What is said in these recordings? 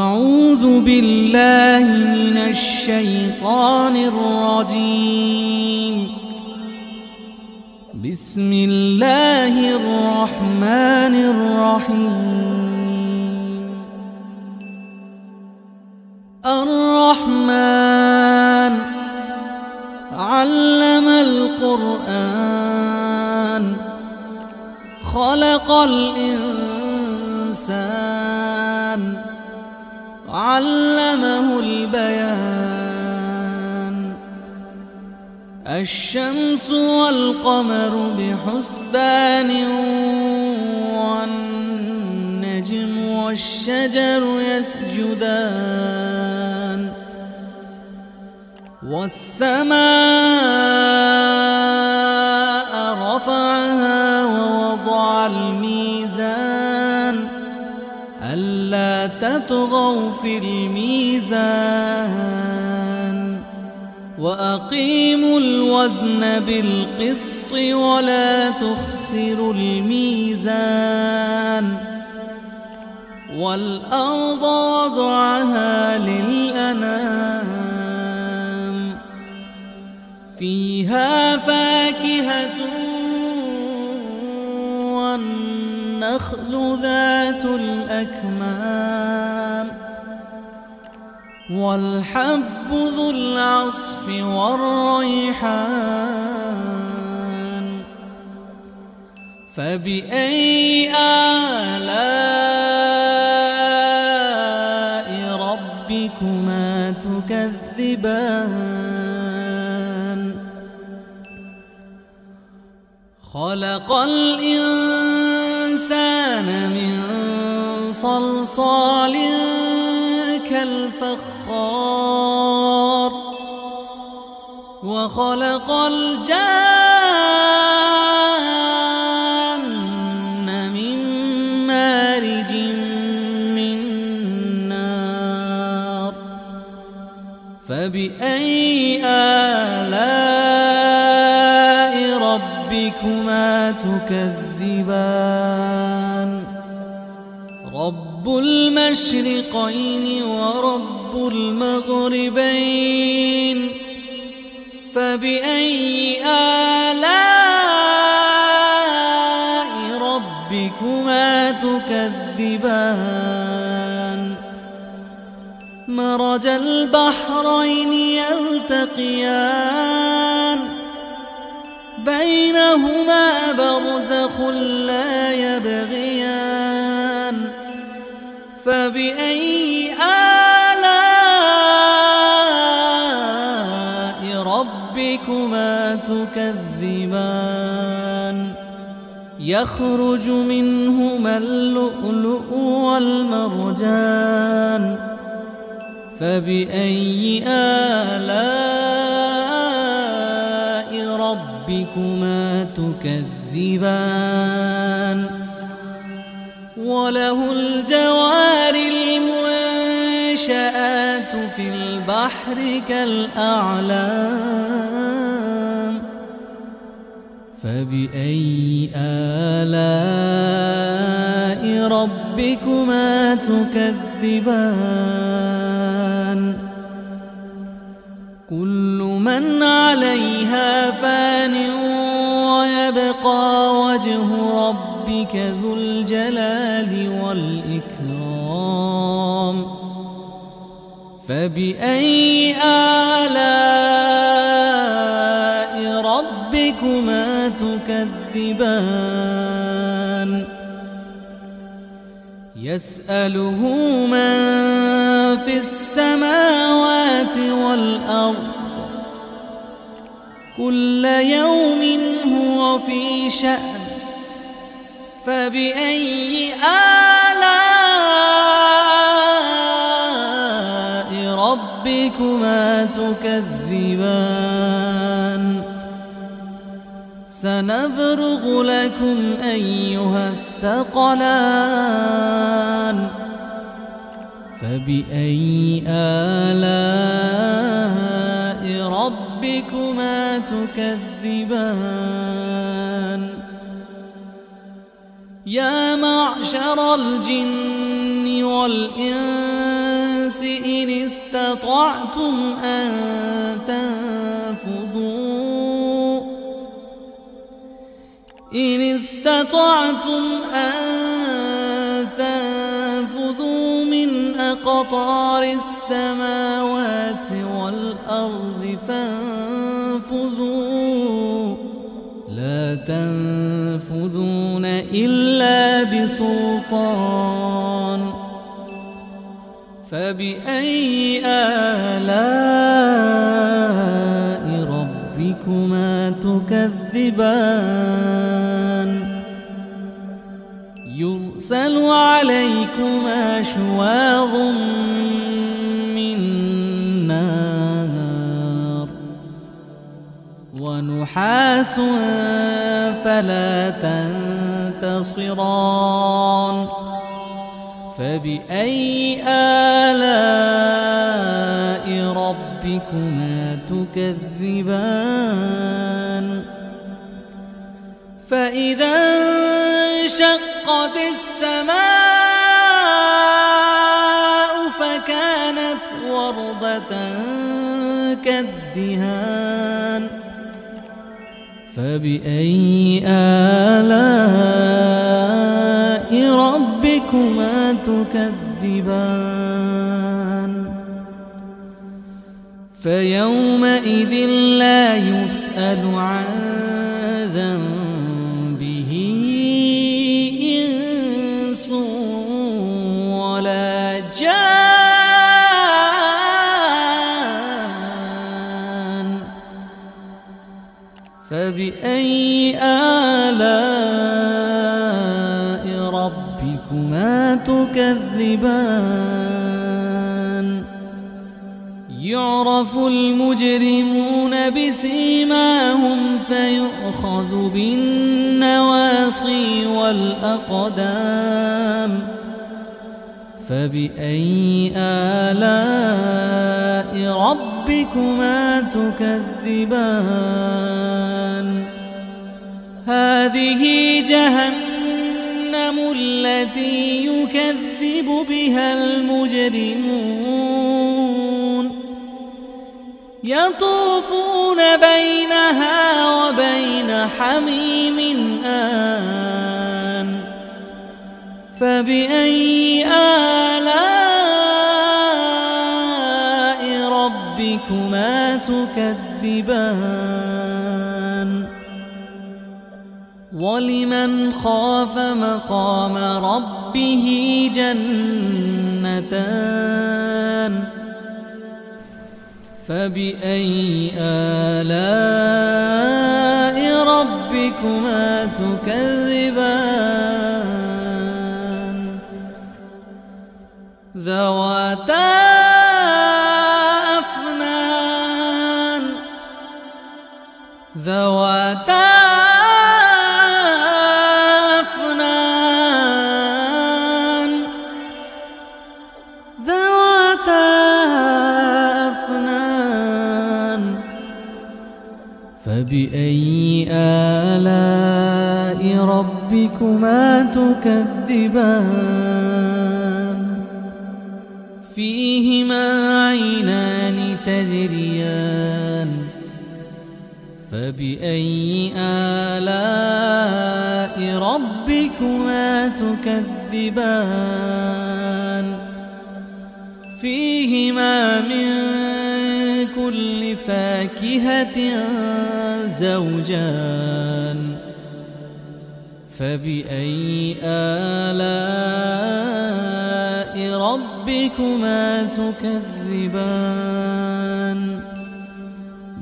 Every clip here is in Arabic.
أعوذ بالله من الشيطان الرجيم. بسم الله الرحمن الرحيم. الرحمن علم القرآن خلق الإنسان علمه البيان. الشمس والقمر بحسبان والنجم والشجر يسجدان والسماء رفعها ووضع الميزان ألا تطغوا في الميزان وأقيموا الوزن بالقسط ولا تخسروا الميزان. والأرض وضعها للأنام فيها فاكهة والنخل ذات الأكمام والحب ذو العصف والريحان. فبأي آلاء ربكما تكذبان؟ خلق الإنسان من صلصال كالفخار وخلق الجان من مارج من نار. فبأي آلاء ربكما تكذبان؟ رب المشرقين ورب المغربين. فبأي آلاء ربكما تكذبان؟ مرج البحرين يلتقيان بينهما برزخ لا يبغيان. فبأي آلاء ربكما تكذبان؟ يخرج منهما اللؤلؤ والمرجان. فبأي آلاء ربكما تكذبان؟ وله الجوار المنشآت في البحر كالأعلام. فبأي آلاء ربكما تكذبان؟ كل من عليها فان ويبقى وجه ربك ذو الجلال والإكرام. فبأي آلاء ربكما تكذبان؟ يسأله من في السماوات والأرض كل يوم هو في شأن. فبأي آلاء ربكما تكذبان؟ سنفرغ لكم أيها الثقلان. فبأي آلاء ربكما تكذبان؟ يا معشر الجن والإنس إن استطعتم أن تنفذوا من أقطار السماوات والأرض فانفذوا لا تنفذون إلا بسلطان فبأي آلاء ربكما تكذبان يرسل عليكما شواظ من نار ونحاس فلا تنتصران فبأي آلاء ربكما تكذبان فإذا انشقت السماء فكانت وردة كالدهان فبأي آلاء ربكما تكذبان فيومئذ لا يسأل عن ذنبه إنس ولا جان فبأي آلاء ربكما تكذبان يعرف المجرمون بسيماهم فيؤخذ بالنواصي والأقدام فبأي آلاء ربكما تكذبان هذه جهنم التي يكذب بها المجرمون يطوفون بينها وبين حميم آن فبأي آلاء ربكما تكذبان ولمن خاف مقام ربه جنتان فبأي آلاء ربكما تكذبان ذواتا أفنان فبأي آلاء ربكما تكذبان فيهما عينان تجريان فبأي آلاء ربكما تكذبان فيهما من كل فاكهة زوجان فبأي آلاء ربكما تكذبان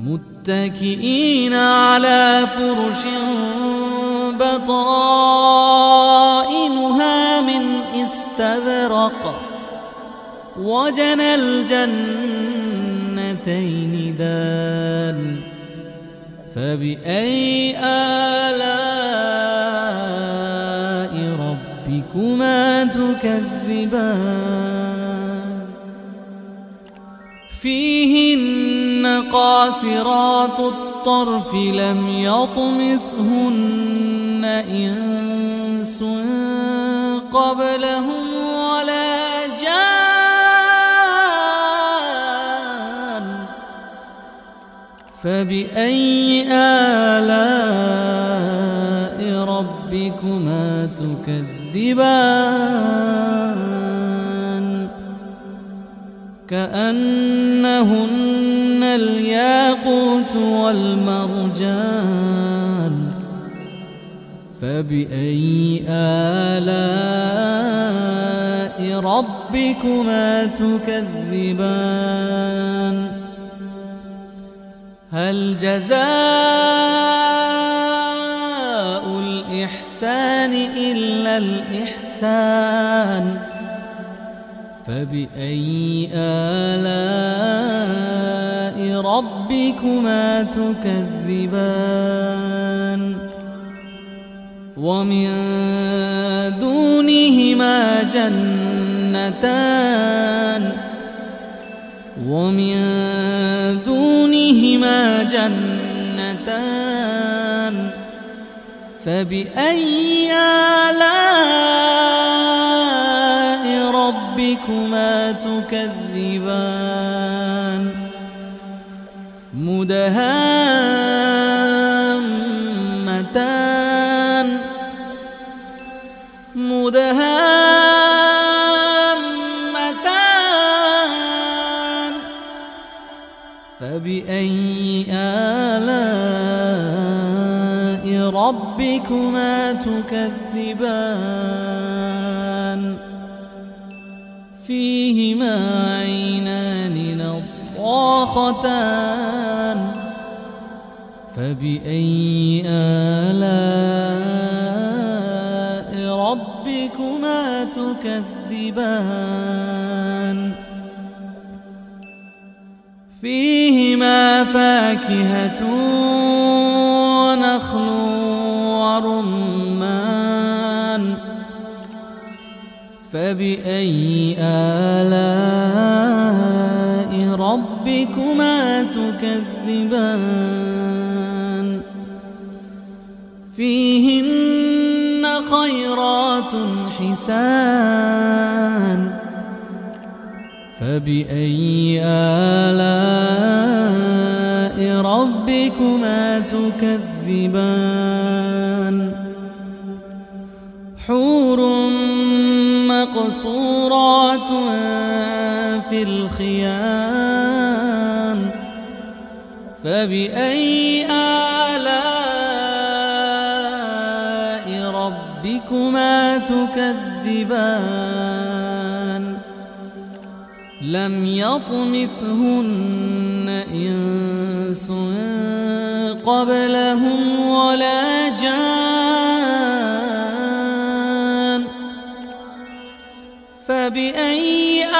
متكئين على فرش بطائنها من استبرق وجنى الجنتين دان فبأي آلاء ربكما تكذبان فيهن قاصرات الطرف لم يطمثهن إنس قبلهم ولا جان فبأي آلاء ربكما تكذبان كأنهن الياقوت والمرجان فبأي آلاء ربكما تكذبان هل جزاء الإحسان إلا الإحسان فبأي آلاء ربكما تكذبان ومن دونهما جنتان فبأي آلاء ربكما تكذبان مدهامتان فبأي آلاء ربكما تكذبان فيهما عينان نضاختان فبأي آلاء ربكما تكذبان فيهما فاكهة ونخل ورمان فبأي آلاء ربكما تكذبان فيهن خيرات حسان فبأي آلاء ربكما تكذبان حور مقصورات في الخيام فبأي آلاء ربكما تكذبان لم يطمثهن إنس قبلهم ولا جان فبأي آلاء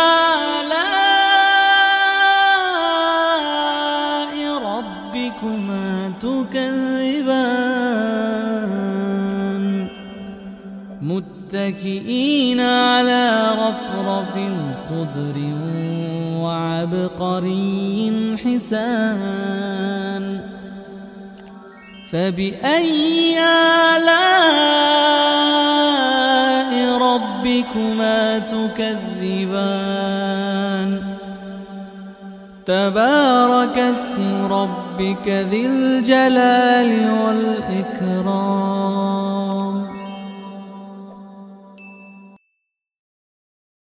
ربكما تكذبان متكئين على رفرف خضر وعبقري حسان فبأي آلاء ربكما تكذبان تبارك اسم ربك ذي الجلال والإكرام